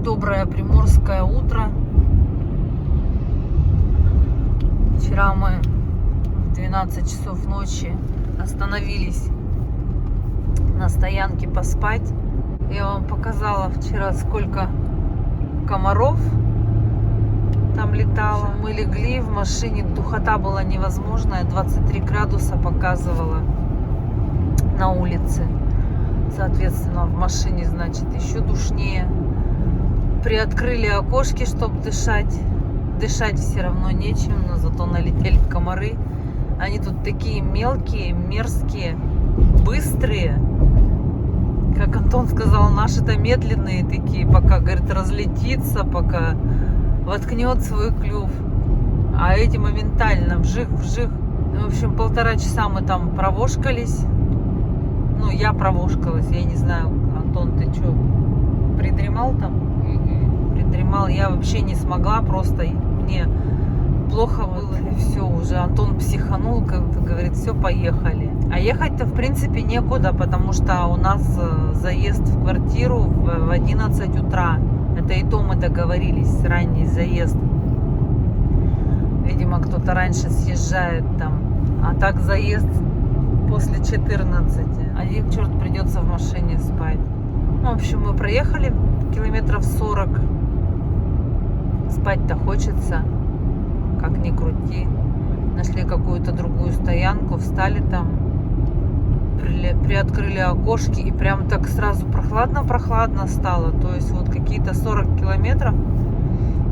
Доброе приморское утро. Вчера мы в 12 часов ночи остановились на стоянке поспать. Я вам показала вчера, сколько комаров там летало. Мы легли в машине, духота была невозможная, 23 градуса показывала на улице. Соответственно, в машине, значит, еще душнее. Приоткрыли окошки, чтобы дышать. Дышать все равно нечем, но зато налетели комары. Они тут такие мелкие, мерзкие, быстрые. Как Антон сказал, наши-то медленные такие, пока, говорит, разлетится, пока воткнет свой клюв. А эти моментально вжих-вжих. В общем, 1,5 часа мы там провошкались. Ну, я провошкалась, я не знаю, Антон, ты что, придремал там? Придремал, я вообще не смогла, просто мне плохо было, и все, уже Антон психанул, как-то говорит, все, поехали. А ехать-то, в принципе, некуда, потому что у нас заезд в квартиру в 11 утра. Это и то мы договорились, ранний заезд. Видимо, кто-то раньше съезжает там, а так заезд после 14. Один черт придется в машине спать. В общем, мы проехали километров 40. Спать-то хочется, как ни крути. Нашли какую-то другую стоянку, встали там, приоткрыли окошки, и прям так сразу прохладно-прохладно стало. То есть вот какие-то 40 километров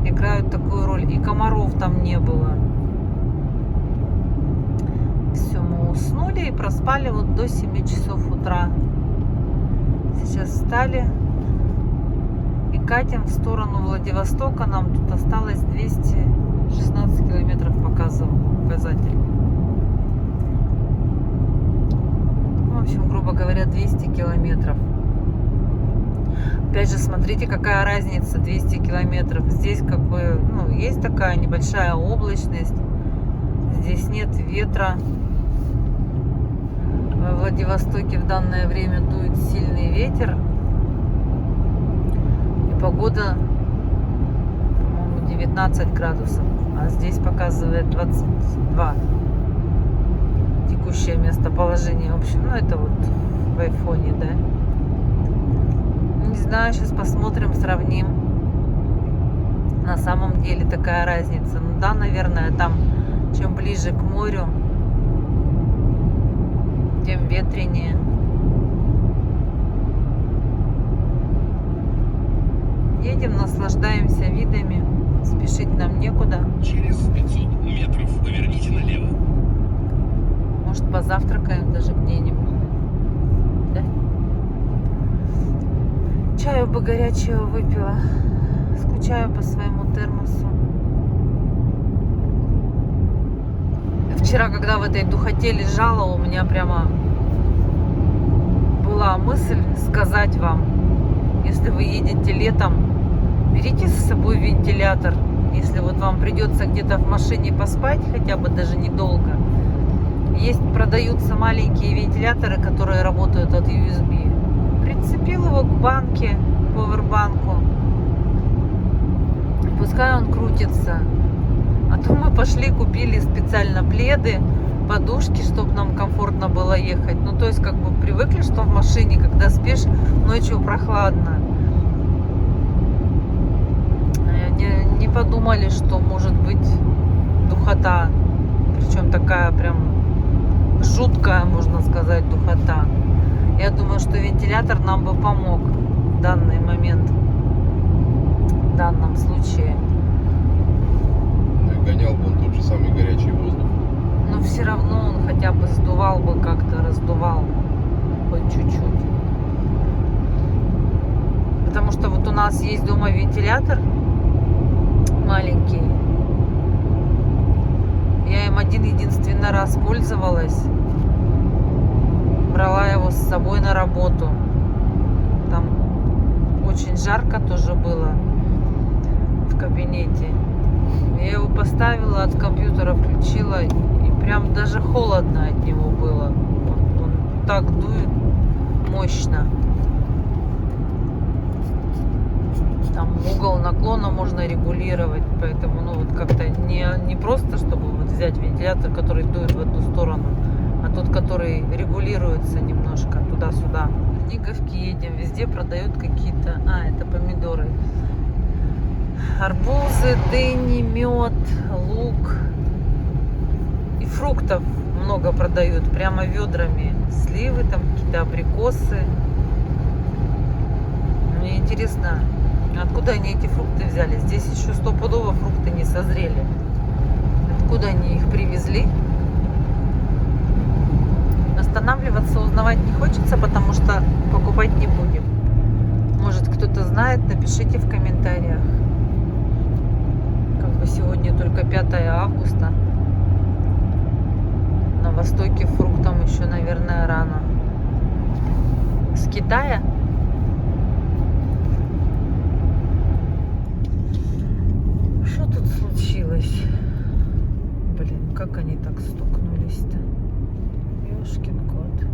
играют такую роль. И комаров там не было. Все, мы уснули и проспали вот до 7 часов утра. Сейчас встали и катим в сторону Владивостока. Нам тут осталось 216 километров показатель. В общем, грубо говоря, 200 километров. Опять же, смотрите, какая разница, 200 километров. Здесь как бы, ну, есть такая небольшая облачность. Здесь нет ветра. Во Владивостоке в данное время дует сильный ветер. И погода, по-моему, 19 градусов. А здесь показывает 22. Текущее местоположение. В общем, ну это вот в айфоне, да. Не знаю, сейчас посмотрим, сравним. На самом деле такая разница. Ну да, наверное, там чем ближе к морю, тем ветренее. Едем, наслаждаемся видами. Спешить нам некуда. Через 500 метров поверните налево. Может, позавтракаем даже где-нибудь. Да? Чаю бы горячего выпила. Скучаю по своему термосу. Вчера, когда в этой духоте лежала, у меня прямо была мысль сказать вам, если вы едете летом, берите с собой вентилятор. Если вот вам придется где-то в машине поспать, хотя бы даже недолго. Продаются маленькие вентиляторы, которые работают от USB. Прицепил его к банке, к повербанку. Пускай он крутится. А то мы пошли, купили специально пледы, подушки, чтобы нам комфортно было ехать. Ну, то есть, как бы привыкли, что в машине, когда спишь, ночью прохладно. Не подумали, что может быть духота. Причем такая прям жуткая, можно сказать, духота. Я думаю, что вентилятор нам бы помог в данный момент, в данном случае. Гонял бы он тот же самый горячий воздух. Но все равно он хотя бы сдувал бы как-то, раздувал хоть чуть-чуть. Потому что вот у нас есть дома вентилятор маленький. Я им один-единственный раз пользовалась. Брала его с собой на работу. Там очень жарко тоже было в кабинете. Я его поставила, от компьютера включила, и прям даже холодно от него было. Он так дует мощно. Там наклона можно регулировать. Поэтому, ну, вот как-то не просто, чтобы вот взять вентилятор, который дует в одну сторону, а тот, который регулируется немножко туда-сюда. В Черниговке едем, везде продают какие-то... это помидоры. Арбузы, дыни, мед, лук. И фруктов много продают, прямо ведрами. Сливы, там какие-то абрикосы. Мне интересно, откуда они эти фрукты взяли? Здесь еще стопудово фрукты не созрели. Откуда они их привезли? Останавливаться, узнавать не хочется, потому что покупать не будем. Может, кто-то знает, напишите в комментариях. Как бы сегодня только 5 августа. На Востоке фруктам еще, наверное, рано. С Китая? Что тут случилось? Блин, как они так стукнулись-то? Ёшкин кот.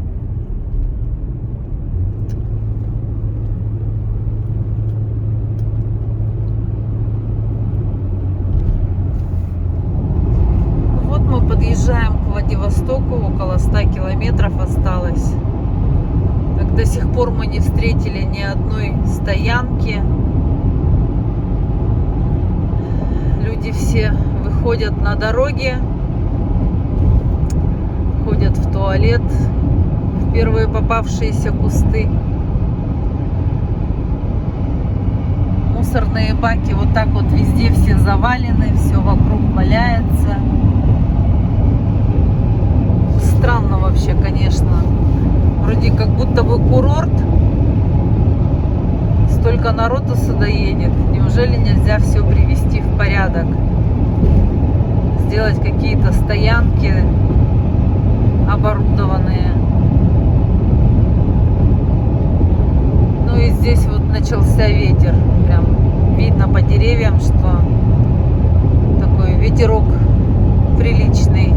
Вот мы подъезжаем к Владивостоку, около 100 километров осталось. Так до сих пор мы не встретили ни одной стоянки. Люди все выходят на дороге, ходят в туалет, в первые попавшиеся кусты. Мусорные баки вот так вот везде все завалены, все вокруг валяется. Странно вообще, конечно. Вроде как будто бы курорт. Столько народу сюда едет. Неужели нельзя все привести в порядок? Сделать какие-то стоянки оборудованные. Ну и здесь вот начался ветер. Прям видно по деревьям, что такой ветерок приличный.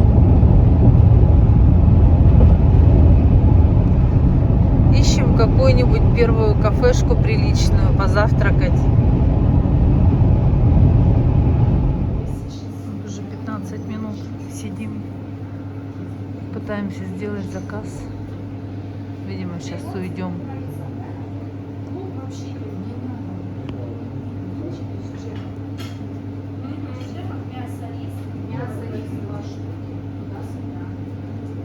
Ищем какую-нибудь первую кафешку приличную, позавтракать. Уже 15 минут сидим. Пытаемся сделать заказ. Видимо, сейчас уйдем.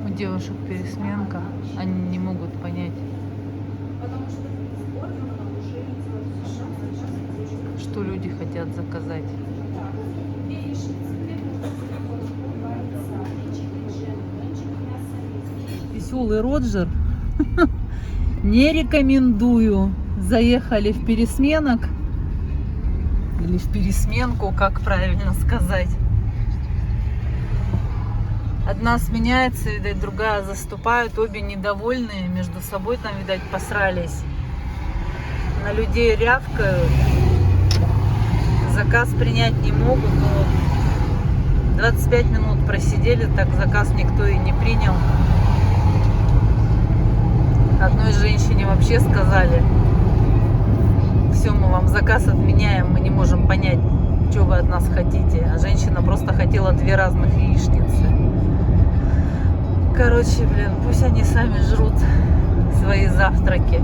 У девушек пересменка. Они не могут понять, что люди хотят заказать. Веселый Роджер. Не рекомендую. Заехали в пересменок. Или в пересменку, как правильно сказать. Одна сменяется, видать, другая заступает. Обе недовольные. Между собой там, видать, посрались. На людей рявкают. Заказ принять не могут. Но 25 минут просидели, так заказ никто и не принял. Одной женщине вообще сказали: все, мы вам заказ отменяем, мы не можем понять, что вы от нас хотите. А женщина просто хотела 2 разных яичницы. Короче, блин, пусть они сами жрут свои завтраки.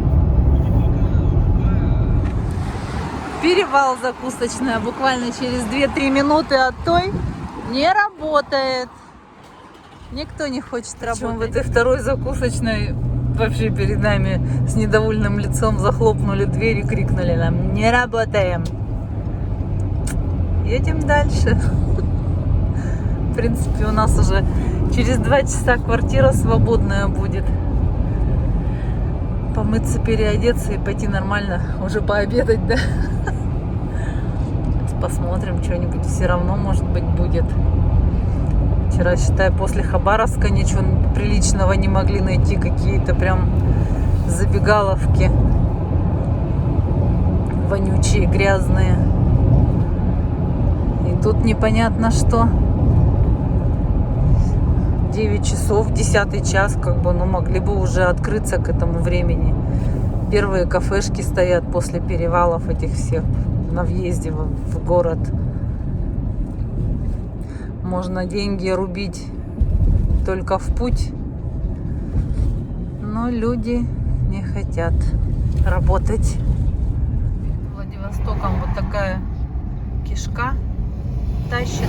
Перевал закусочная буквально через 2-3 минуты от той не работает. Никто не хочет работать. Причем в этой второй закусочной вообще перед нами с недовольным лицом захлопнули дверь и крикнули нам: не работаем. Едем дальше. В принципе, у нас уже через 2 часа квартира свободная будет. Помыться, переодеться и пойти нормально уже пообедать, да? Посмотрим, что-нибудь все равно, может быть, будет. Вчера, считай, после Хабаровска ничего приличного не могли найти. Какие-то прям забегаловки вонючие, грязные. И тут непонятно что. 9 часов, 10 час, как бы, ну, могли бы уже открыться к этому времени. Первые кафешки стоят после перевалов этих всех. на въезде в город. Можно деньги рубить только в путь, но люди не хотят работать. Владивостоком вот такая кишка тащится.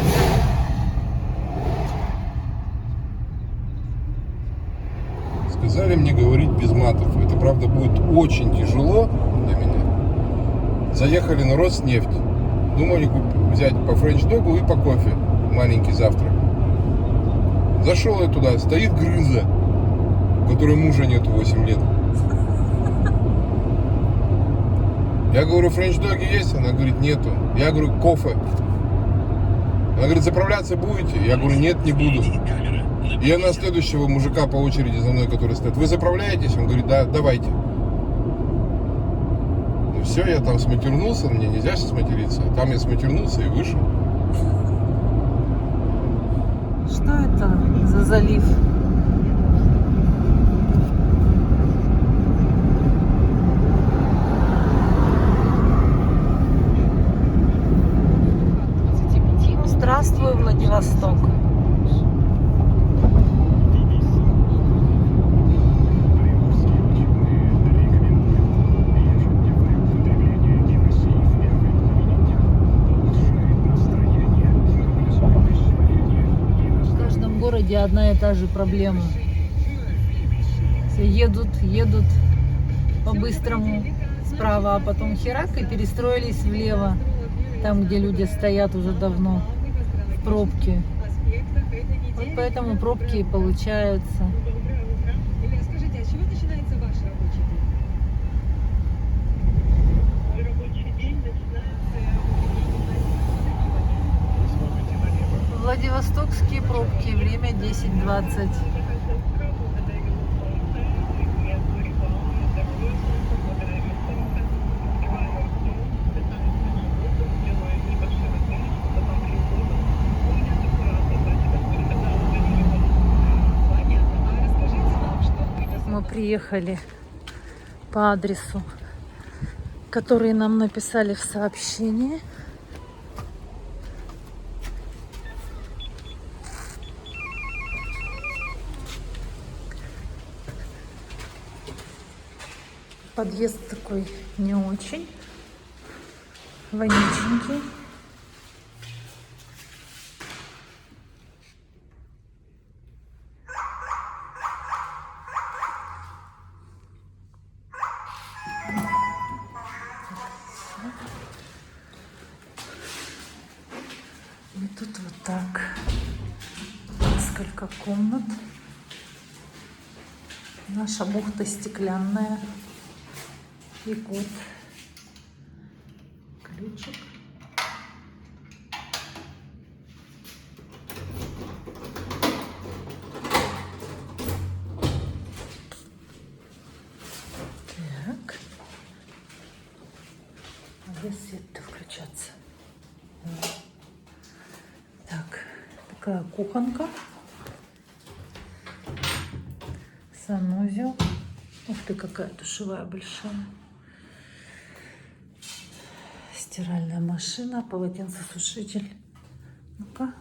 Сказали мне говорить без матов. Это, правда, будет очень тяжело для меня. Заехали на Роснефть. Думали взять по френч-догу и по кофе. Маленький завтрак. Зашел я туда. Стоит грыза, у которой мужа нету 8 лет. Я говорю, френч-доги есть? Она говорит, нету. Я говорю, кофе. Она говорит, заправляться будете? Я говорю, нет, не буду. И она следующего мужика по очереди за мной, который стоит. Вы заправляетесь? Он говорит, да, давайте. Ну все, я там сматернулся, мне нельзя сейчас материться. Там я сматернулся и вышел. Что это за залив? Здравствуй, Владивосток. В каждом городе одна и та же проблема. Все едут по-быстрому справа, а потом херак и перестроились влево, там, где люди стоят уже давно в пробке. Вот поэтому пробки и получаются. Скажите, а с чего начинается ваш рабочий день? Мой рабочий день начинается Владивостокские пробки, время 10:20. Мы приехали по адресу, который нам написали в сообщении. Подъезд такой не очень вонюченький. И тут вот так несколько комнат. Наша бухта стеклянная. И вот ключик. Так. А где свет-то включаться? Так, такая кухонка. Санузел. Ух ты, какая душевая большая. Стиральная машина, полотенцесушитель. Ну-ка.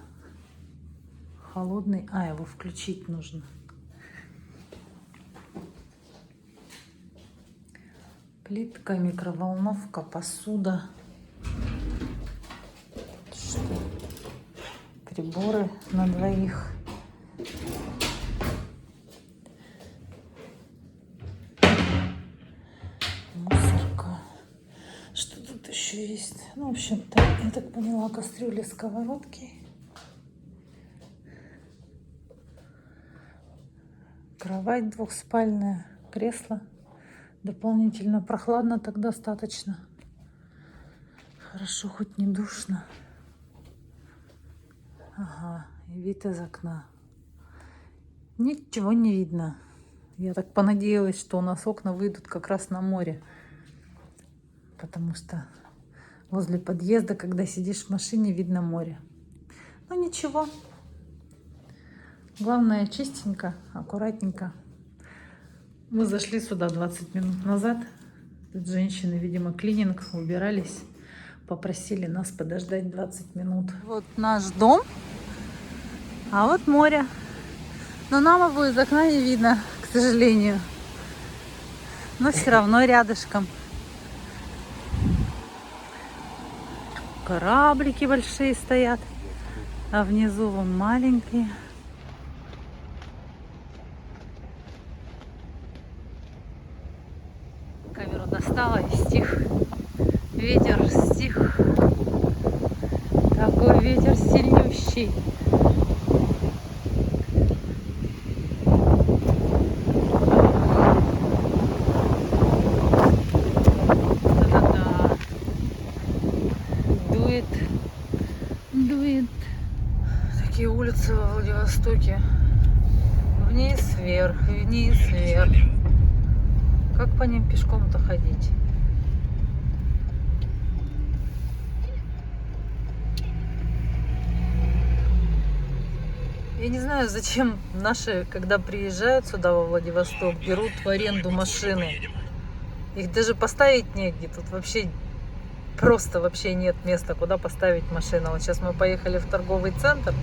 Холодный. А, его включить нужно. Плитка, микроволновка, посуда. Что? Приборы на двоих. Мусорка. Что тут еще есть? Ну, в общем-то, я так поняла, кастрюли, сковородки. Кровать двухспальная, кресло. Дополнительно прохладно, так достаточно. Хорошо, хоть не душно. Ага, и вид из окна. Ничего не видно. Я так понадеялась, что у нас окна выйдут как раз на море. Потому что возле подъезда, когда сидишь в машине, видно море. Ну ничего. Главное, чистенько, аккуратненько. Мы зашли сюда 20 минут назад. Тут женщины, видимо, клининг, убирались. Попросили нас подождать 20 минут. Вот наш дом, а вот море. Но нам его из окна не видно, к сожалению. Но все равно рядышком. Кораблики большие стоят, а внизу вон маленькие. Камеру достала и стих. Ветер стих. Такой ветер сильнющий. Да-да-да. Дует. Дует. Такие улицы во Владивостоке. Вниз, вверх, вниз, вверх. Как по ним пешком-то ходить? Я не знаю, зачем наши, когда приезжают сюда, во Владивосток, берут в аренду машины. Их даже поставить негде. Тут вообще просто вообще нет места, куда поставить машину. Вот сейчас мы поехали в торговый центр.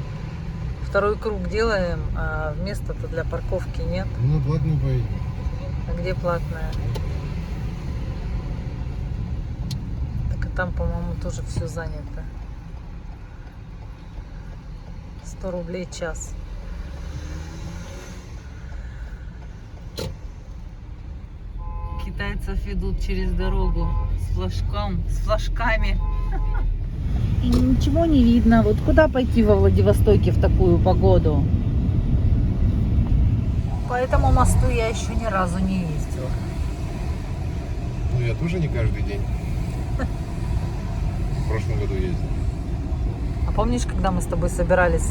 Второй круг делаем, а места-то для парковки нет. Ну, платный поедем. А где платная? Так и там, по-моему, тоже все занято. 100 рублей час. Китайцев ведут через дорогу с флажками. И ничего не видно. Вот куда пойти во Владивостоке в такую погоду? По этому мосту я еще ни разу не ездила. Ну, я тоже не каждый день. В прошлом году ездил. А помнишь, когда мы с тобой собирались?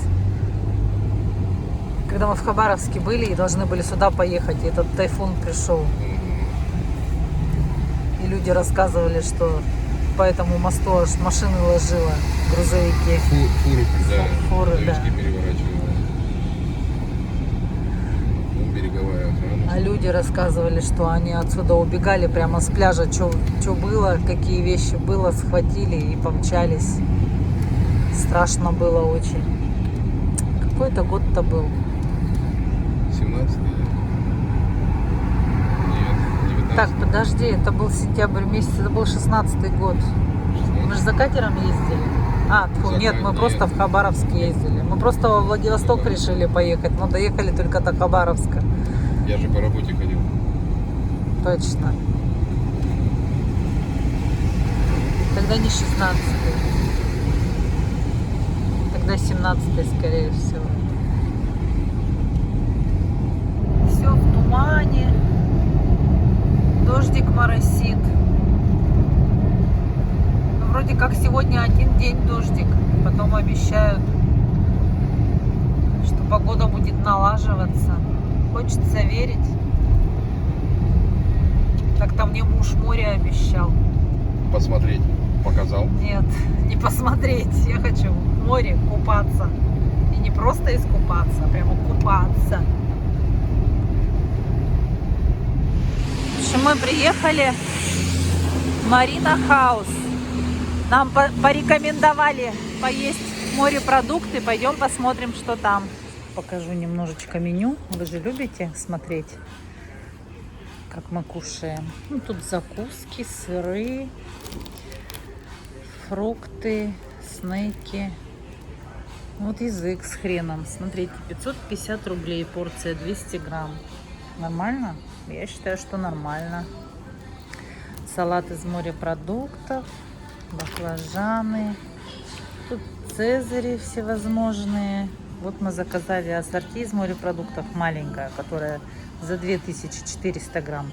Когда мы в Хабаровске были и должны были сюда поехать, и этот тайфун пришел. И люди рассказывали, что по этому мосту аж машины ложило, грузовики. Фуры, да. Фуры, да. Новички переворачивают. Ну, береговая охрана. А люди рассказывали, что они отсюда убегали прямо с пляжа, что было, какие вещи было, схватили и помчались. Страшно было очень. Какой-то год-то был. 17-й? Нет, 19-й. Так, подожди, это был сентябрь месяц, это был 16-й год. Мы же за катером ездили. Нет, мы просто в Хабаровск ездили. Мы просто во Владивосток решили поехать, но доехали только до Хабаровска. Я же по работе ходил. Точно. Тогда не 16-й. Тогда 17-й, скорее всего. Все в тумане. Дождик моросит. Ну, вроде как сегодня один день дождик. Потом обещают, что погода будет налаживаться. Хочется верить. Так-то мне муж море обещал. Посмотреть. Показал. Нет, не посмотреть. Я хочу в море купаться. И не просто искупаться, а прямо купаться. В общем, мы приехали в Марина Хаус. Нам порекомендовали поесть морепродукты. Пойдем посмотрим, что там. Покажу немножечко меню. Вы же любите смотреть, как мы кушаем. Ну, тут закуски, сыры, фрукты, снеки. Вот язык с хреном. Смотрите, 550 рублей порция, 200 грамм. Нормально? Я считаю, что нормально. Салат из морепродуктов, баклажаны. Тут цезари всевозможные. Вот мы заказали ассорти из морепродуктов маленькая, которая за 2400 грамм.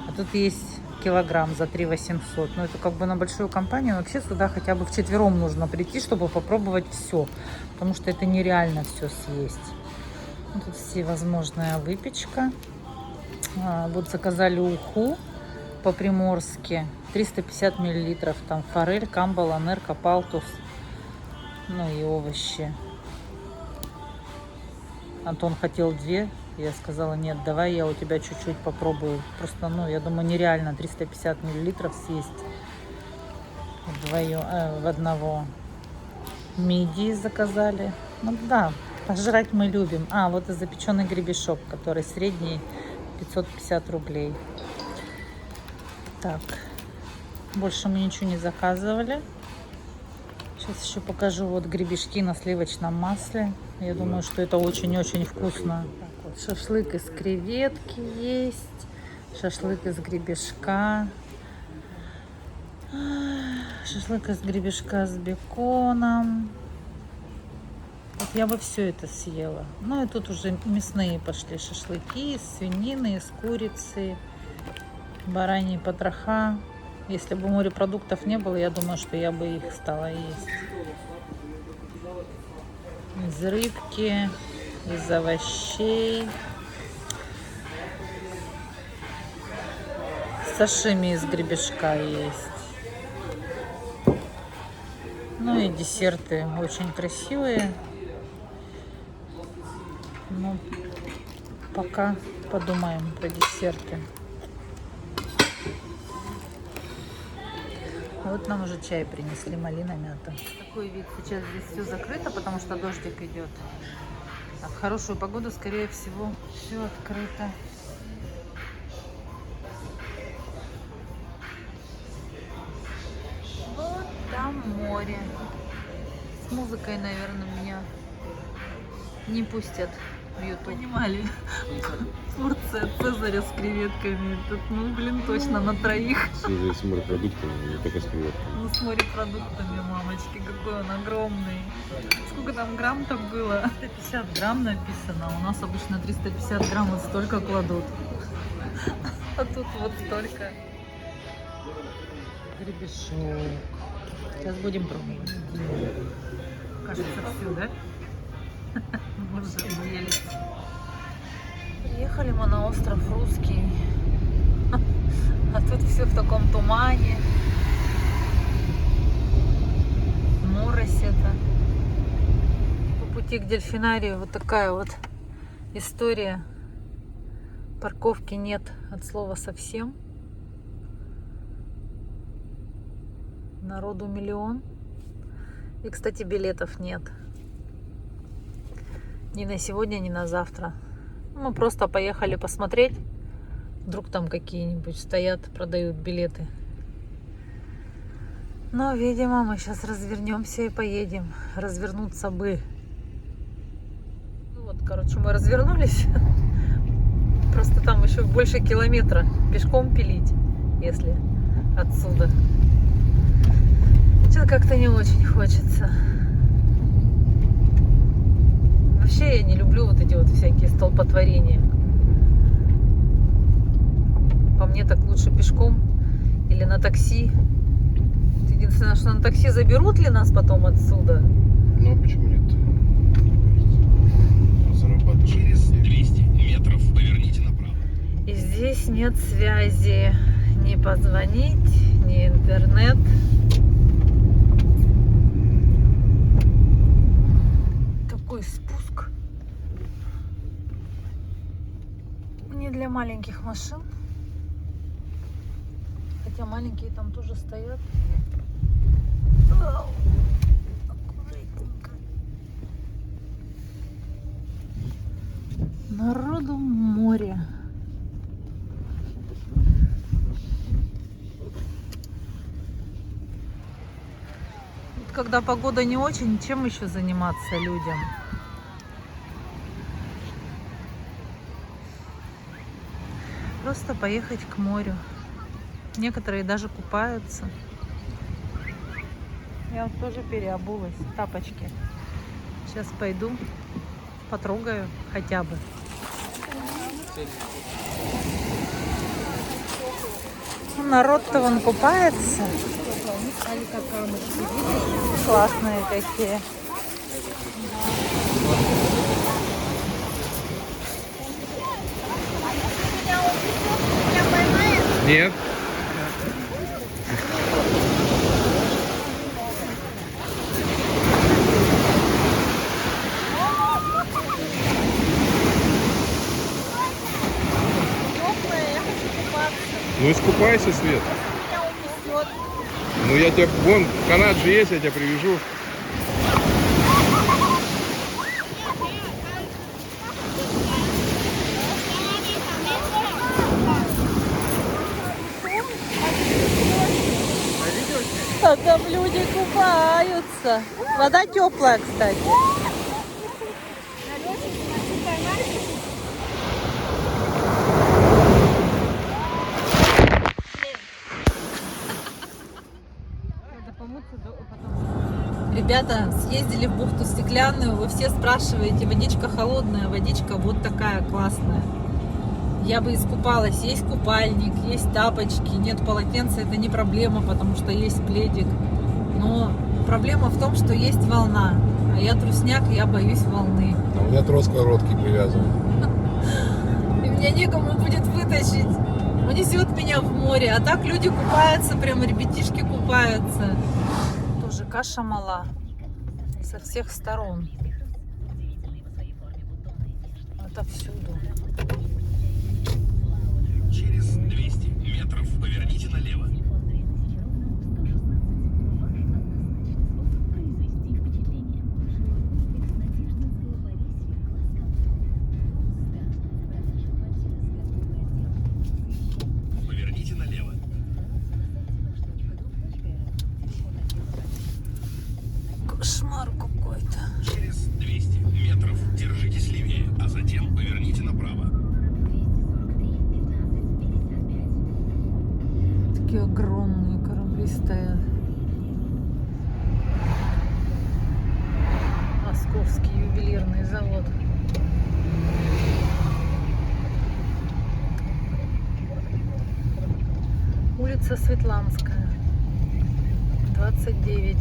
А тут есть килограмм за 3800. Ну, это как бы на большую компанию. Вообще сюда хотя бы вчетвером нужно прийти, чтобы попробовать все. Потому что это нереально все съесть. Тут всевозможная выпечка. Вот заказали уху по-приморски. 350 миллилитров. Там форель, камбал, анерка, палтус. Ну и овощи. Антон хотел 2. Я сказала, нет, давай я у тебя чуть-чуть попробую. Просто, я думаю, нереально 350 миллилитров съесть. в одного. Мидии заказали. Ну да, пожрать мы любим. А, вот и запеченный гребешок, который средний 550 рублей. Так, больше мы ничего не заказывали. Сейчас еще покажу вот гребешки на сливочном масле. Я думаю, что это очень-очень вкусно. Так, вот шашлык из креветки есть. Шашлык из гребешка. Шашлык из гребешка с беконом. Вот я бы все это съела. Ну и тут уже мясные пошли шашлыки из свинины, из курицы, бараньи потроха. Если бы морепродуктов не было, я думаю, что я бы их стала есть. Из рыбки, из овощей. Сашими из гребешка есть. Ну и десерты очень красивые. Ну, пока подумаем про десерты. Вот нам уже чай принесли, малина, мята. Такой вид. Сейчас здесь все закрыто, потому что дождик идет. А в хорошую погоду, скорее всего, все открыто. Вот там море. С музыкой, наверное, меня не пустят в YouTube. Понимали? Порция Цезаря с креветками. Тут, ну, блин, точно на троих. С морепродуктами, не только с креветками. Ну, с морепродуктами, мамочки, какой он огромный. Сколько там грамм-то было? 350 грамм написано. У нас обычно 350 грамм вот столько кладут. А тут вот столько. Гребешок. Сейчас будем пробовать. Кажется, все, да? Мы уже объелись. Приехали мы на остров Русский. А тут все в таком тумане. Морось это. По пути к дельфинарию вот такая вот история. Парковки нет от слова совсем. Народу миллион. И, кстати, билетов нет. Ни на сегодня, ни на завтра. Мы просто поехали посмотреть. Вдруг там какие-нибудь стоят, продают билеты. Но, видимо, мы сейчас развернемся и поедем. Развернуться бы. Ну вот, короче, мы развернулись. Просто там еще больше километра пешком пилить, если отсюда. Что-то как-то не очень хочется. Вообще я не люблю вот эти вот всякие столпотворения. По мне так лучше пешком или на такси. Единственное, что на такси заберут ли нас потом отсюда? Ну а почему нет? Зарабатывать. Через 200 метров поверните направо. И здесь нет связи. Ни позвонить, ни интернет. Такой спуск. Не для маленьких машин. Хотя маленькие там тоже стоят. Ау, аккуратненько. Народу море. Вот когда погода не очень, чем еще заниматься людям? Просто поехать к морю. Некоторые даже купаются. Я вот тоже переобулась. Тапочки. Сейчас пойду, потрогаю хотя бы. Народ-то вон купается. Классные какие. Нет. Ну искупайся, Свет. Меня унесет. Ну я тебе, вон, канат же есть, я тебя привяжу. А там люди купаются. Вода теплая, кстати. Ребята, съездили в бухту Стеклянную. Вы все спрашиваете, водичка холодная, водичка вот такая классная. Я бы искупалась. Есть купальник, есть тапочки, нет полотенца. Это не проблема, потому что есть пледик. Но проблема в том, что есть волна. А я трусняк, и я боюсь волны. А у меня трос к коротке привязан. И меня некому будет вытащить. Унесет меня в море. А так люди купаются, прям ребятишки купаются. Тоже каша мала. Со всех сторон. Отовсюду. Через 200 метров поверните налево. Поверните налево. Кошмар какой-то. Через 200 метров держитесь левее, а затем поверните направо. Такие огромные корабли стоят. Московский ювелирный завод. Улица Светланская, 29.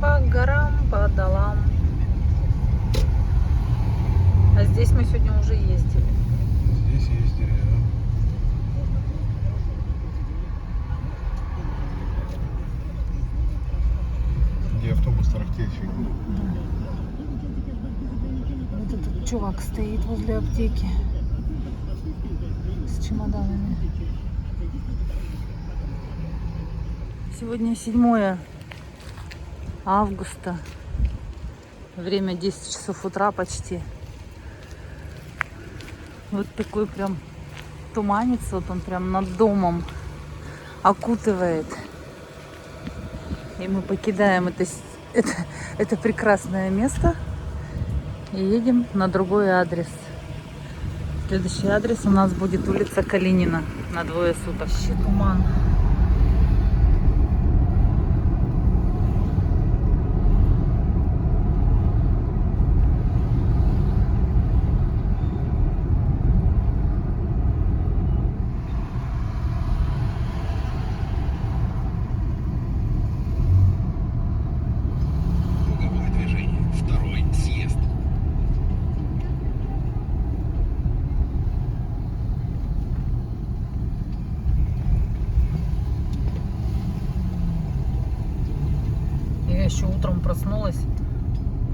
По горам, по долам. А здесь мы сегодня уже ездили. Здесь ездили, да. Где автобус тарахтящий. Вот этот чувак стоит возле аптеки с чемоданами. Сегодня 7 августа. Время 10 часов утра почти. Вот такой прям туманец, вот он прям над домом окутывает. И мы покидаем это прекрасное место и едем на другой адрес. Следующий адрес у нас будет улица Калинина на 2 суток. Вообще туман. Круговое движение. Второй съезд. Я еще утром проснулась,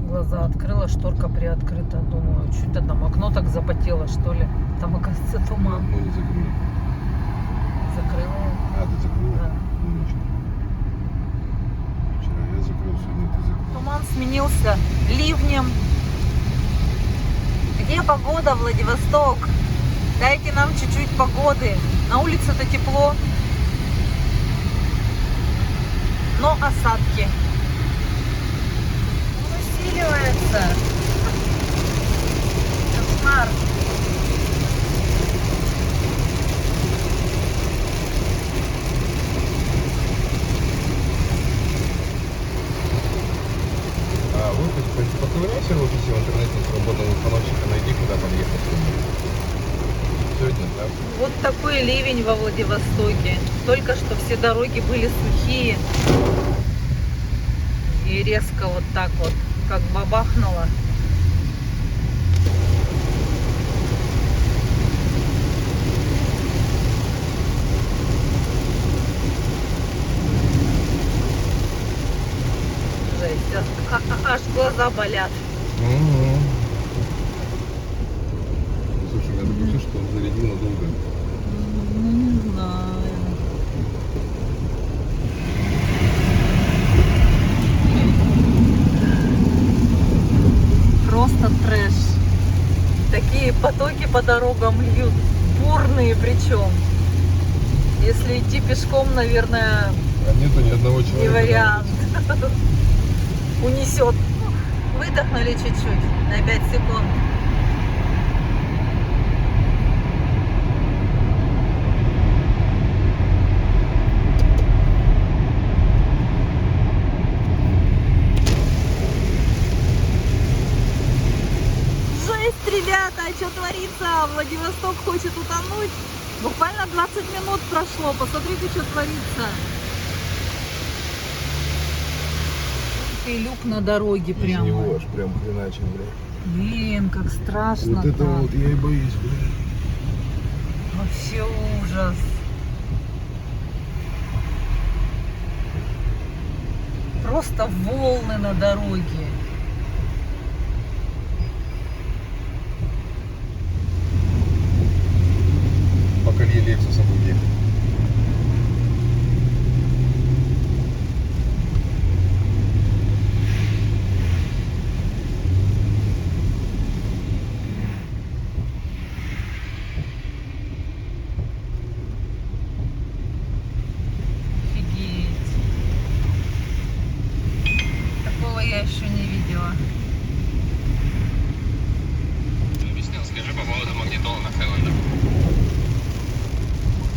глаза открыла, шторка приоткрыта. Думаю, что-то там окно так запотело, что ли. Там, оказывается, туман. Окно не закрыли. Закрыла. А, ты закрыла? Да. Ну, ничего. Вчера я закрыл, сегодня ты закрыл. Туман сменился ливнем. Где погода, Владивосток? Дайте нам чуть-чуть погоды. На улице-то тепло, но осадки. Усиливается. Кошмар. А, вот, поковыряйся в офисе в интернете свободного фонарщика, найди, куда подъехать. Сегодня, да? Вот такой ливень во Владивостоке. Только что все дороги были сухие. И резко вот так вот, как бабахнуло. Жесть, аж глаза болят. что он зарядил надолго. Ну, не знаю. Просто трэш. Такие потоки по дорогам льют. Бурные причем. Если идти пешком, наверное, А нету ни одного не человека. вариант. Унесет. Выдохнули чуть-чуть на 5 секунд. Жесть, ребята, что творится? Владивосток хочет утонуть. Буквально 20 минут прошло. Посмотрите, что творится. И люк на дороге Из прямо. него аж прям хреначим, блядь. Блин, как страшно. Вот это вот я и боюсь, блядь. Вообще ужас. Просто волны на дороге. По колье Лексуса будет ехать. Офигеть. Такого я еще не видела. Объяснял, скажи по поводу магнитола Хелланда.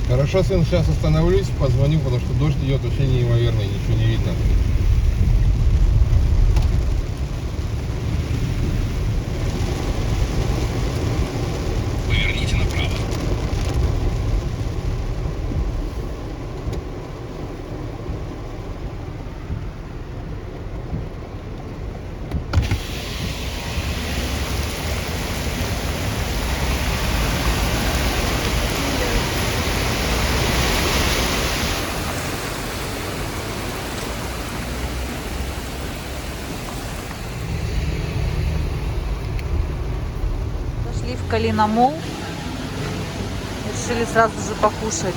Хорошо, сын, сейчас остановлюсь, позвоню, потому что дождь идет вообще неимоверный, ничего не видно. Поверните направо. Пошли в Калиномол. Решили сразу же покушать.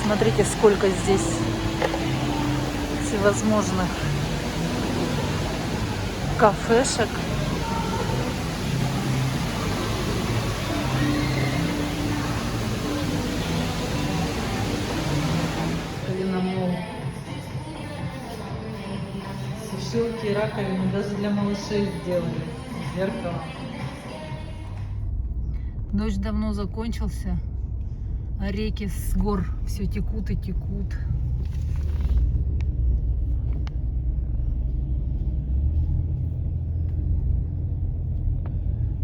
Смотрите, сколько здесь всевозможных кафешек. Калиномол. Сушилки и раковины даже для малышей сделали. Зеркало. Дождь давно закончился, а реки с гор все текут и текут.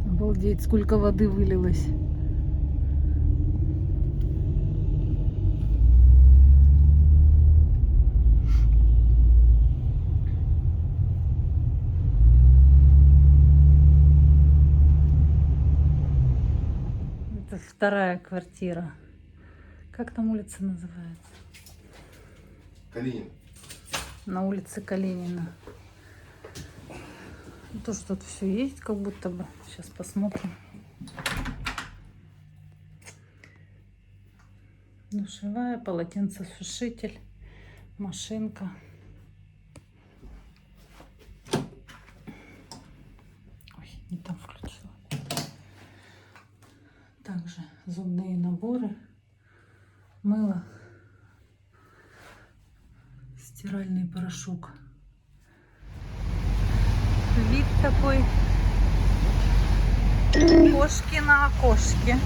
Обалдеть, сколько воды вылилось. Это вторая квартира. Как там улица называется? Калинин. На улице Калинина. Тоже тут все есть, как будто бы. Сейчас посмотрим. Душевая, полотенцесушитель, машинка. Ой, не там включила. Также зубные наборы, мыло, стиральный порошок. Вид такой. Кошки на окошке.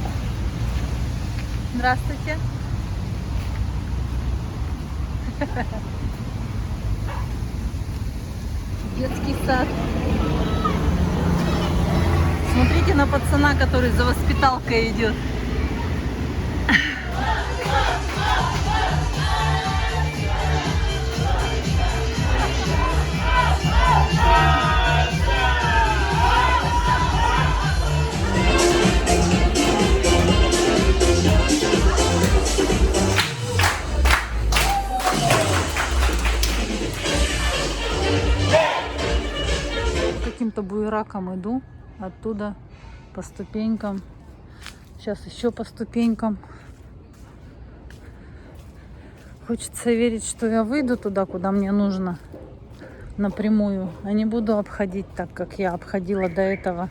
Здравствуйте. Детский сад. Смотрите на пацана, который за воспиталкой идет. Каким-то буераком иду, оттуда по ступенькам Сейчас еще по ступенькам. Хочется верить, что я выйду туда, куда мне нужно, напрямую, а не буду обходить так, как я обходила до этого.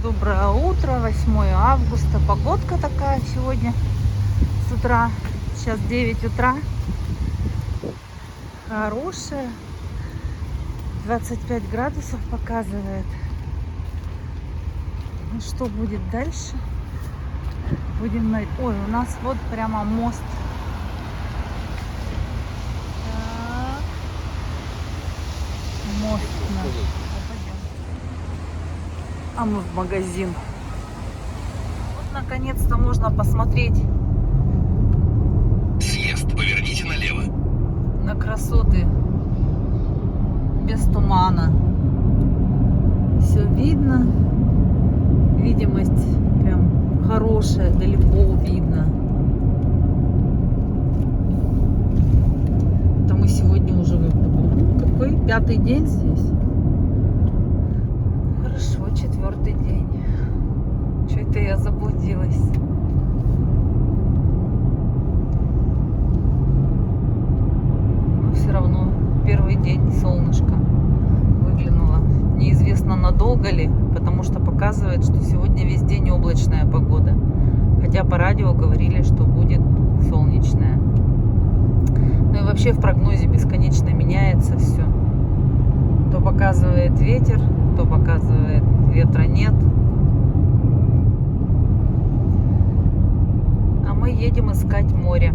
Доброе утро, 8 августа. Погодка такая сегодня с утра. Сейчас 9 утра. Хорошая. 25 градусов показывает. Ну что будет дальше? Будем на... Ой, у нас вот прямо мост. Так. Мост. А мы в магазин. Вот наконец-то можно посмотреть Съезд, поверните налево. на красоты без тумана. Все видно. Видимость прям хорошая, далеко видно. Это мы сегодня уже какой? 5-й день здесь? Хорошо, 4-й день. Что-то я заблудилась. Но все равно первый день солнышко выглянуло. Неизвестно, надолго ли, потому что показывает, что сегодня весь день облачная погода. Хотя по радио говорили, что будет солнечная. Ну и вообще в прогнозе бесконечно меняется все. То показывает ветер, то показывает ветра нет. А мы едем искать море.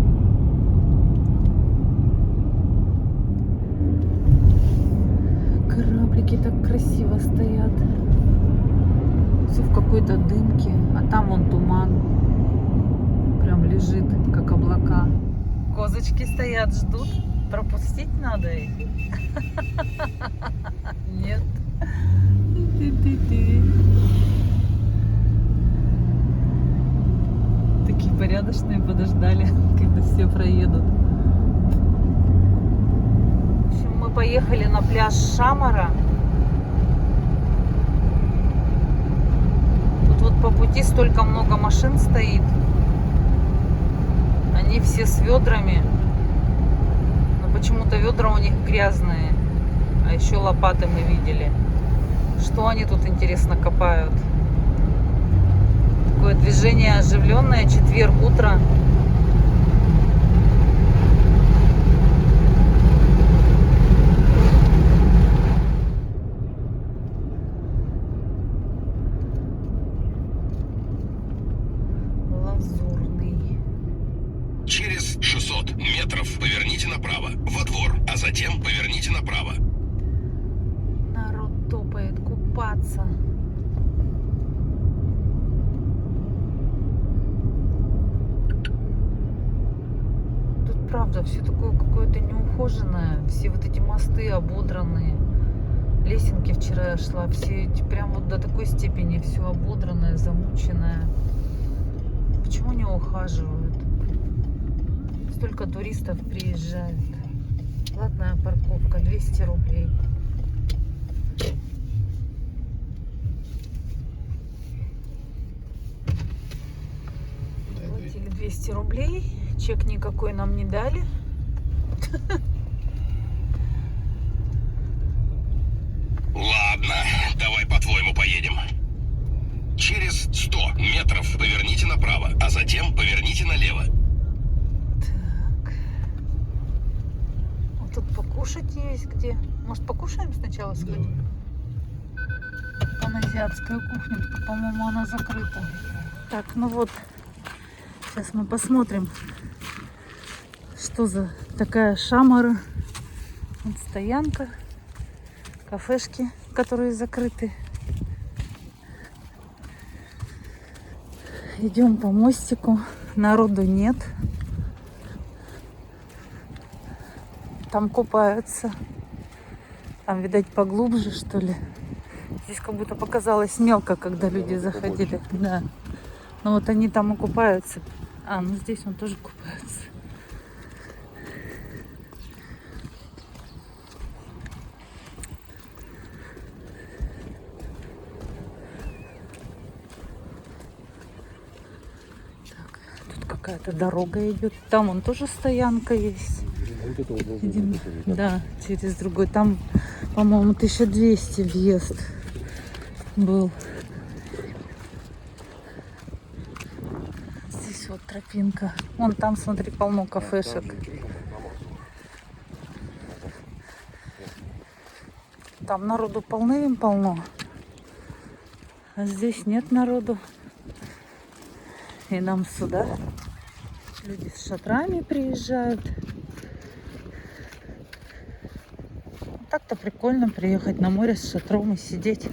Кораблики так красиво стоят. Все в какой-то дымке, а там вон туман. Прям лежит, как облака. Козочки стоят, ждут. Пропустить надо их. Нет. Такие порядочные подождали, когда все проедут. В общем, мы поехали на пляж Шамара. Тут вот по пути столько много машин стоит. Они все с ведрами. Но почему-то ведра у них грязные. А еще лопаты мы видели. Что они тут, интересно, копают? Такое движение оживленное. Четверг, утро. Лазурный. Через 600 метров поверните направо, во двор, а затем поверните направо. Народ топает купаться. Тут правда все такое какое-то неухоженное. Все вот эти мосты ободранные. Лесенки вчера я шла. Все эти прям вот до такой степени все ободранное, замученное. Почему не ухаживают? Столько туристов приезжает. Платная парковка, 200 рублей. Платили 200 рублей. Чек никакой нам не дали. Ладно, давай по-твоему поедем. Через 100 метров поверните направо, а затем поверните налево. Так. Вот тут покушать есть где. Может, покушаем сначала сходим? Там азиатская кухня, только, по-моему, она закрыта. Так, ну вот. Сейчас мы посмотрим, что за такая Шамара. Вот стоянка. Кафешки, которые закрыты. Идем по мостику. Народу нет. Там купаются. Там, видать, поглубже, что ли. Здесь как будто показалось мелко, когда люди заходили. Да. Но вот они там и купаются. А, ну здесь он тоже купается. какая-то дорога идет. Там вон тоже стоянка есть. Идем, да, через другой. Там, по-моему, 1200 въезд был. Здесь вот тропинка. Вон там, смотри, полно кафешек. Там народу полным-полно. А здесь нет народу. И нам сюда люди с шатрами приезжают. Так-то прикольно приехать на море с шатром и сидеть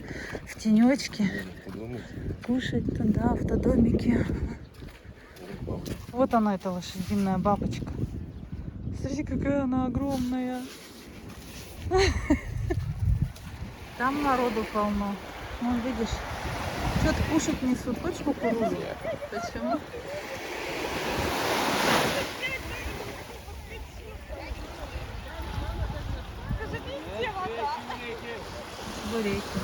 в тенечке, кушать туда, автодомики. Вот она, эта лошадиная бабочка. Смотрите, какая она огромная. Там народу полно. Вон, видишь, что-то кушать несут. Хочешь кукурузу? Почему? Чебуреки.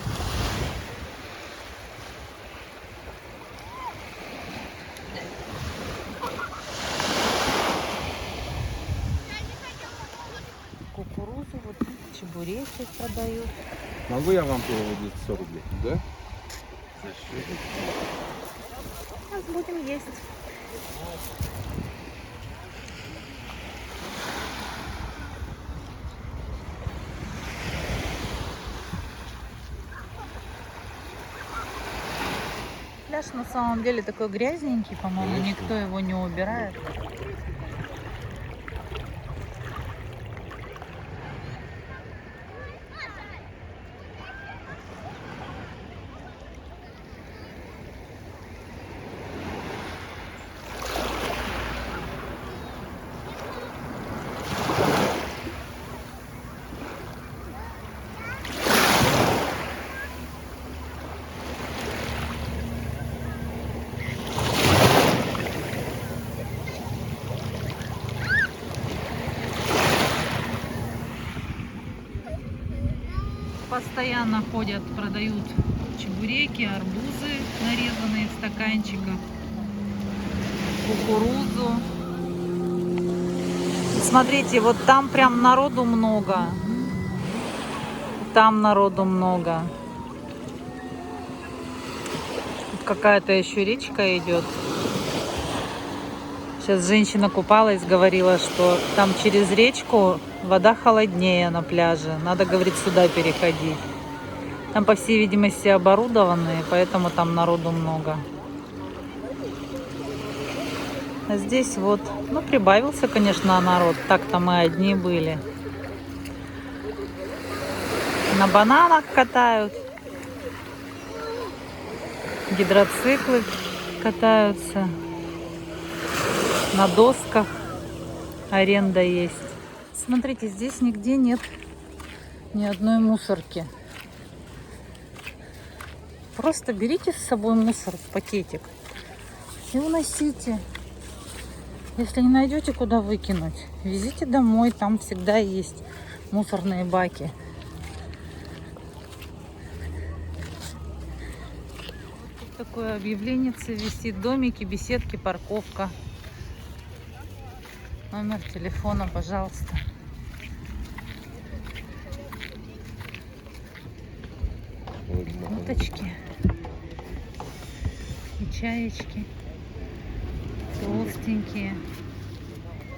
Кукурузу, вот чебуреки продают. Могу я вам переводить 100 рублей? Да? Сейчас будем есть. Пляж на самом деле такой грязненький, по-моему, никто его не убирает. Постоянно ходят, продают чебуреки, арбузы, нарезанные в стаканчиках, кукурузу. И смотрите, вот там прям народу много. Там народу много. Тут какая-то еще речка идет. Сейчас женщина купалась, говорила, что там через речку вода холоднее на пляже. Надо, говорит, сюда переходить. Там, по всей видимости, оборудованные, поэтому там народу много. А здесь вот, ну, прибавился, конечно, народ. Так-то мы одни были. На бананах катают. Гидроциклы катаются. На досках аренда есть. Смотрите, здесь нигде нет ни одной мусорки. Просто берите с собой мусор в пакетик и уносите. Если не найдете, куда выкинуть, везите домой. Там всегда есть мусорные баки. Вот тут такое объявление висит. Домики, беседки, парковка. Номер телефона, пожалуйста. Уточки. И чаечки. Толстенькие.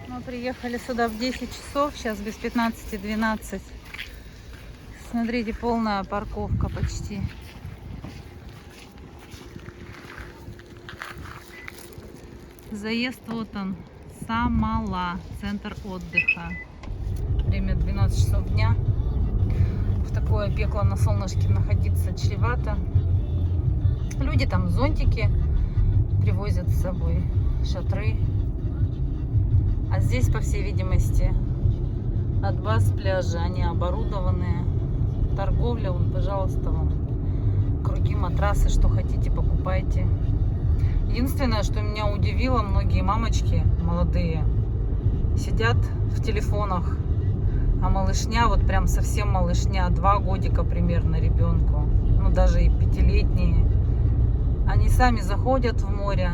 Мы приехали сюда в 10 часов. Сейчас без 15:12. Смотрите, полная парковка почти. Заезд вот он. Самала, центр отдыха. Время 12 часов дня. В такое пекло на солнышке находиться чревато. Люди там зонтики привозят с собой, шатры. А здесь, по всей видимости, от баз пляжа, они оборудованные. Торговля, вон, пожалуйста, вам круги, матрасы, что хотите, покупайте. Единственное, что меня удивило, многие мамочки молодые сидят в телефонах, а малышня, вот прям совсем малышня, 2 годика примерно ребенку, ну даже и 5-летние, они сами заходят в море,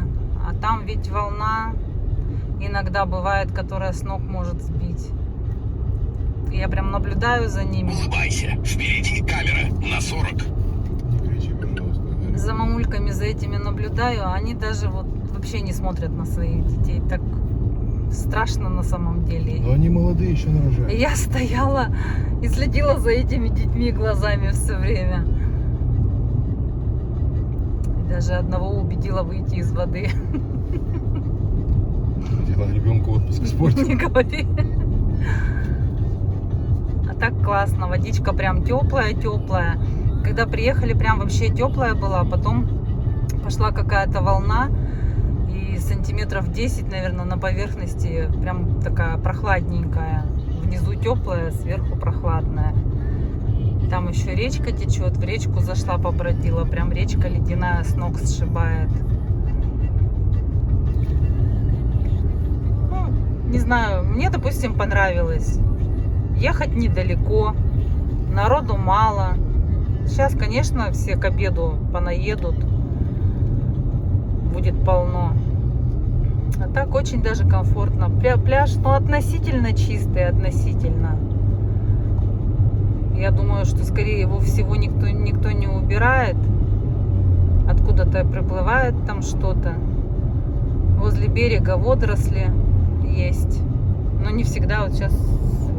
а там ведь волна иногда бывает, которая с ног может сбить. Я прям наблюдаю за ними. Улыбайся. Впереди камера на 40. Не кричи, пожалуйста. За мамульками за этими наблюдаю, а они даже вот вообще не смотрят на своих детей. Так страшно на самом деле. Но они молодые, еще нарожают. Я стояла и следила за этими детьми глазами все время. И даже одного убедила выйти из воды. Хотела ребенку отпуск испортить. Не говори. А так классно. Водичка прям теплая. Когда приехали, прям вообще теплая была. Потом пошла какая-то волна. И сантиметров 10, наверное, на поверхности прям такая прохладненькая. Внизу теплая, сверху прохладная. Там еще речка течет. В речку зашла, побродила. Прям речка ледяная, с ног сшибает. Не знаю, мне, допустим, понравилось. Ехать недалеко, народу мало. Сейчас, конечно, все к обеду понаедут. Будет полно. А так очень даже комфортно. Пляж, ну, относительно чистый, относительно. Я думаю, что, скорее его всего, никто не убирает. Откуда-то приплывает там что-то. Возле берега водоросли есть. Но не всегда. Вот сейчас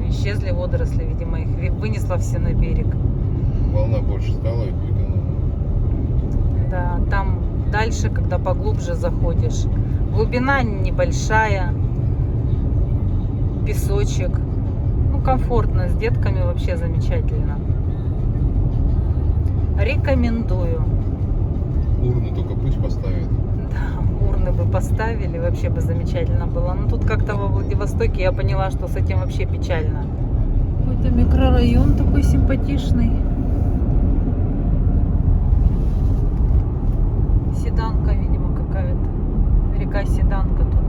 исчезли водоросли, видимо, их вынесло все на берег. Волна больше стала и выгнала. Да, там дальше, когда поглубже заходишь, глубина небольшая, песочек. Ну, комфортно, с детками вообще замечательно. Рекомендую. Урну только пусть поставят. Да, урны бы поставили, вообще бы замечательно было. Но тут как-то во Владивостоке я поняла, что с этим вообще печально. Какой-то микрорайон такой симпатичный. Седанка, видимо, какая-то. Река Седанка тут.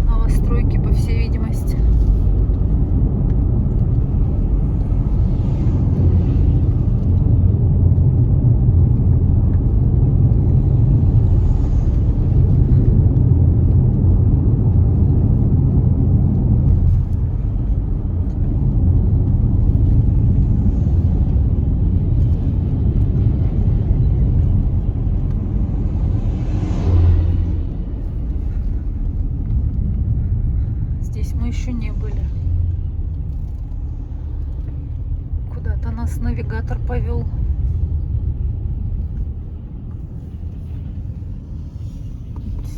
Новостройки, по всей видимости. Здесь мы еще не были. Куда-то нас навигатор повел.